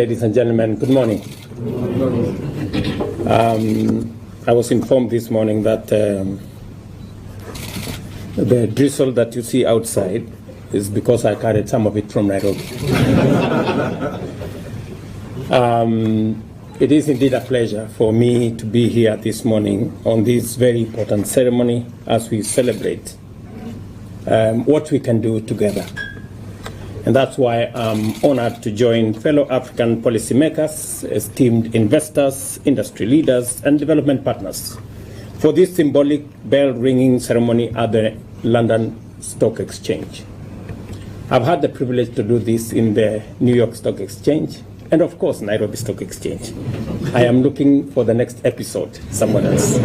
Ladies and gentlemen, good morning. I was informed this morning that the drizzle that you see outside is because I carried some of it from Nairobi. It is indeed a pleasure for me to be here this morning on this very important ceremony as we celebrate what we can do together. And that's why I'm honored to join fellow African policymakers, esteemed investors, industry leaders, and development partners for this symbolic bell-ringing ceremony at the London Stock Exchange. I've had the privilege to do this in the New York Stock Exchange and, of course, Nairobi Stock Exchange. I am looking for the next episode somewhere else.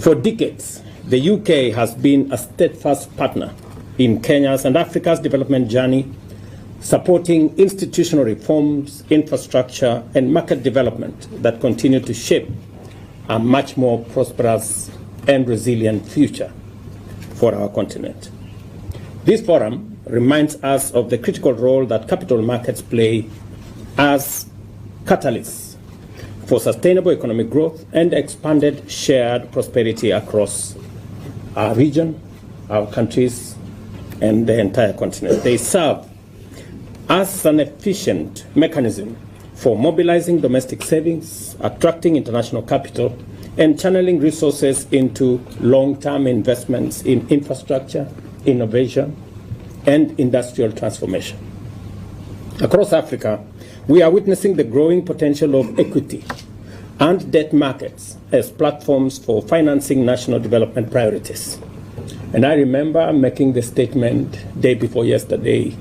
For decades, the UK has been a steadfast partner in Kenya's and Africa's development journey, supporting institutional reforms, infrastructure, and market development that continue to shape a much more prosperous and resilient future for our continent. This forum reminds us of the critical role that capital markets play as catalysts for sustainable economic growth and expanded shared prosperity across our region, our countries, and the entire continent. They serve as an efficient mechanism for mobilizing domestic savings, attracting international capital, and channeling resources into long-term investments in infrastructure, innovation, and industrial transformation. Across Africa, we are witnessing the growing potential of equity and debt markets as platforms for financing national development priorities. And I remember making the statement day before yesterday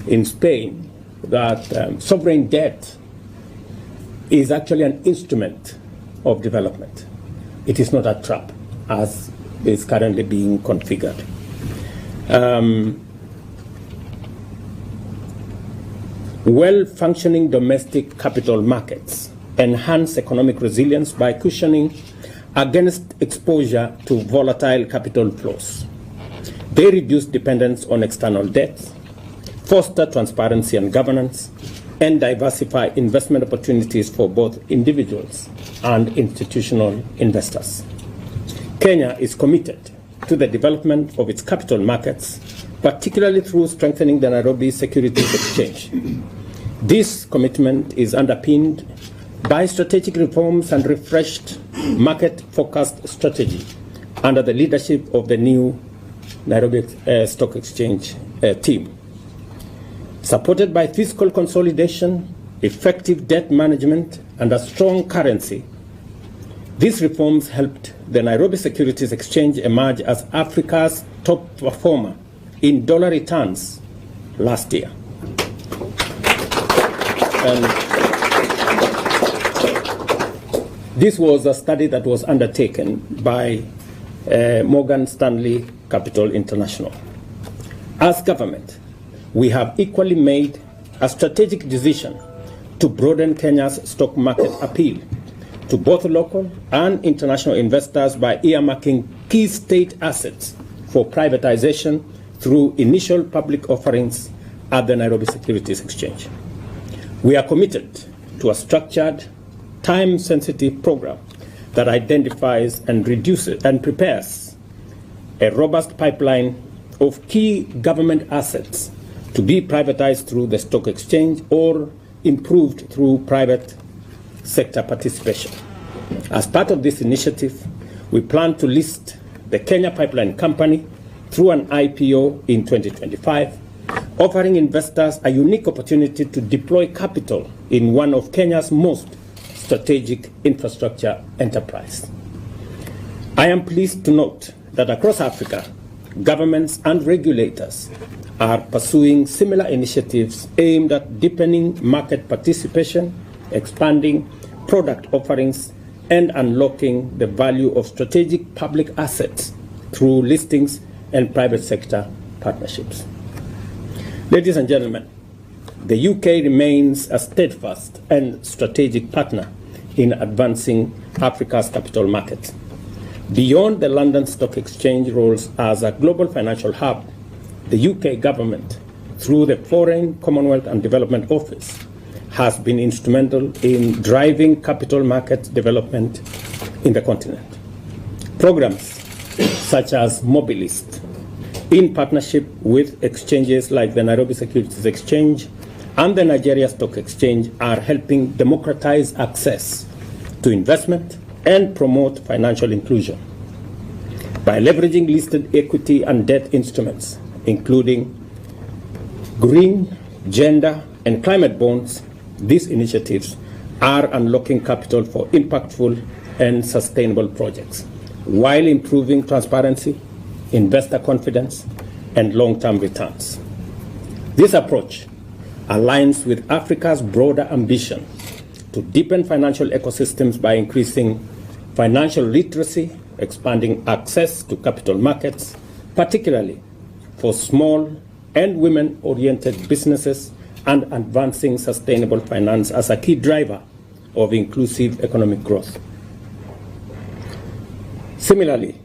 in Spain that sovereign debt is actually an instrument of development. It is not a trap, as is currently being configured. Well-functioning domestic capital markets enhance economic resilience by cushioning against exposure to volatile capital flows. They reduce dependence on external debt, foster transparency and governance, and diversify investment opportunities for both individuals and institutional investors. Kenya is committed to the development of its capital markets, particularly through strengthening the Nairobi Securities Exchange. This commitment is underpinned by strategic reforms and refreshed market-focused strategy under the leadership of the new Nairobi Stock Exchange team. Supported by fiscal consolidation, effective debt management, and a strong currency, these reforms helped the Nairobi Securities Exchange emerge as Africa's top performer in dollar returns last year. And this was a study that was undertaken by Morgan Stanley Capital International. As government, we have equally made a strategic decision to broaden Kenya's stock market appeal to both local and international investors by earmarking key state assets for privatization through initial public offerings at the Nairobi Securities Exchange. We are committed to a structured, time-sensitive program that identifies and reduces and prepares a robust pipeline of key government assets to be privatized through the stock exchange or improved through private sector participation. As part of this initiative, we plan to list the Kenya Pipeline Company through an IPO in 2025, offering investors a unique opportunity to deploy capital in one of Kenya's most strategic infrastructure enterprise. I am pleased to note that across Africa, governments and regulators are pursuing similar initiatives aimed at deepening market participation, expanding product offerings, and unlocking the value of strategic public assets through listings and private sector partnerships. Ladies and gentlemen, the UK remains a steadfast and strategic partner in advancing Africa's capital market. Beyond the London Stock Exchange roles as a global financial hub, the UK government, through the Foreign, Commonwealth and Development Office, has been instrumental in driving capital market development in the continent. Programs such as Mobilist, in partnership with exchanges like the Nairobi Securities Exchange and the Nigeria Stock Exchange, are helping democratize access to investment and promote financial inclusion. By leveraging listed equity and debt instruments, including green, gender, and climate bonds, these initiatives are unlocking capital for impactful and sustainable projects, while improving transparency, investor confidence, and long-term returns. This approach aligns with Africa's broader ambition to deepen financial ecosystems by increasing financial literacy, expanding access to capital markets, particularly for small and women-oriented businesses, and advancing sustainable finance as a key driver of inclusive economic growth. Similarly,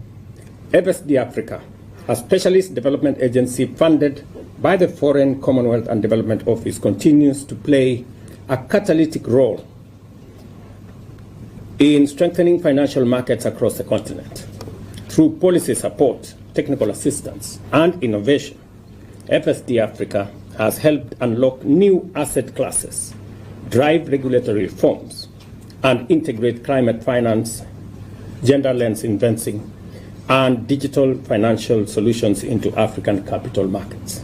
FSD Africa, a specialist development agency funded by the Foreign, Commonwealth and Development Office, continues to play a catalytic role in strengthening financial markets across the continent. Through policy support, technical assistance, and innovation, FSD Africa has helped unlock new asset classes, drive regulatory reforms, and integrate climate finance, gender lens investing, and digital financial solutions into African capital markets.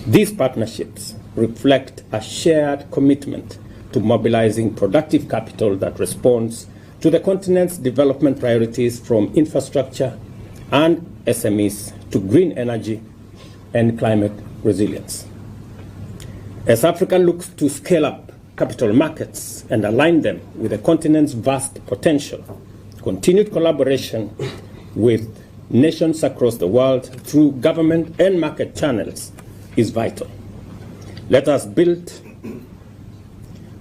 These partnerships reflect a shared commitment to mobilizing productive capital that responds to the continent's development priorities, from infrastructure and SMEs to green energy and climate resilience. As Africa looks to scale up capital markets and align them with the continent's vast potential, continued collaboration with nations across the world through government and market channels is vital. Let us build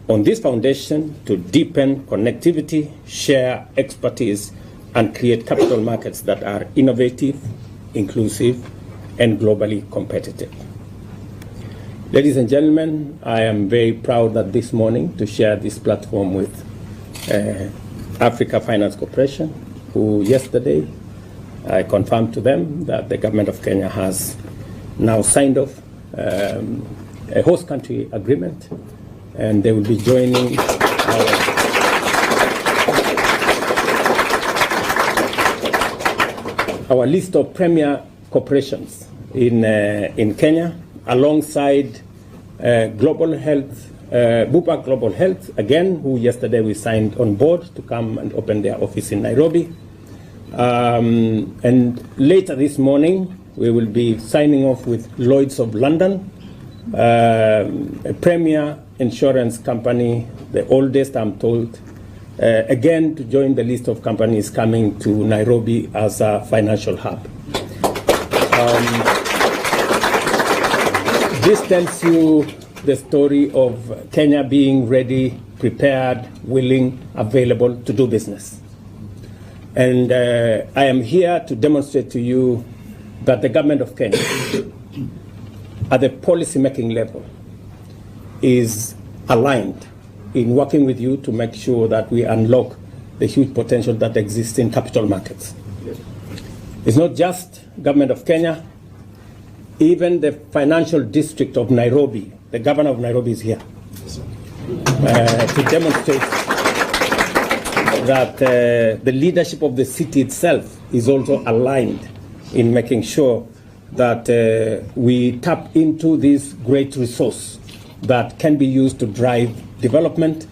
on this foundation to deepen connectivity, share expertise, and create capital markets that are innovative, inclusive, and globally competitive. Ladies and gentlemen, I am very proud that this morning to share this platform with Africa Finance Corporation, who yesterday I confirmed to them that the government of Kenya has now signed off a host country agreement, and they will be joining our list of premier corporations in Kenya, alongside Global Health, Bupa Global Health, again, who yesterday we signed on board to come and open their office in Nairobi. And later this morning, we will be signing off with Lloyd's of London, a premier insurance company, the oldest, I'm told, again, to join the list of companies coming to Nairobi as a financial hub. This tells you the story of Kenya being ready, prepared, willing, available to do business. And I am here to demonstrate to you that the government of Kenya, at the policy-making level, is aligned in working with you to make sure that we unlock the huge potential that exists in capital markets. It's not just government of Kenya. Even the financial district of Nairobi, the governor of Nairobi is here to demonstrate that the leadership of the city itself is also aligned in making sure that we tap into this great resource that can be used to drive development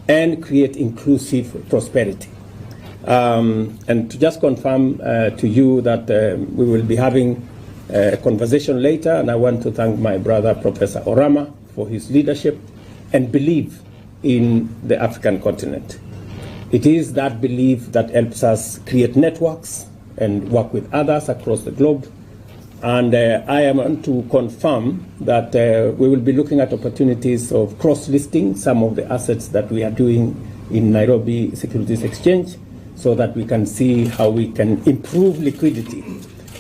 and create inclusive prosperity. And to just confirm to you that we will be having a conversation later, and I want to thank my brother, Professor Orama, for his leadership and belief in the African continent. It is that belief that helps us create networks and work with others across the globe. And I am to confirm that we will be looking at opportunities of cross-listing some of the assets that we are doing in Nairobi Securities Exchange, so that we can see how we can improve liquidity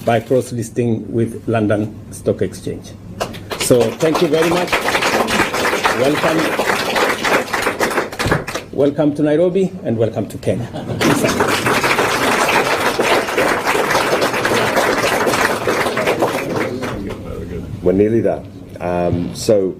by cross-listing with London Stock Exchange. So thank you very much. Welcome. welcome to Nairobi and welcome to Kenya. We're nearly there. So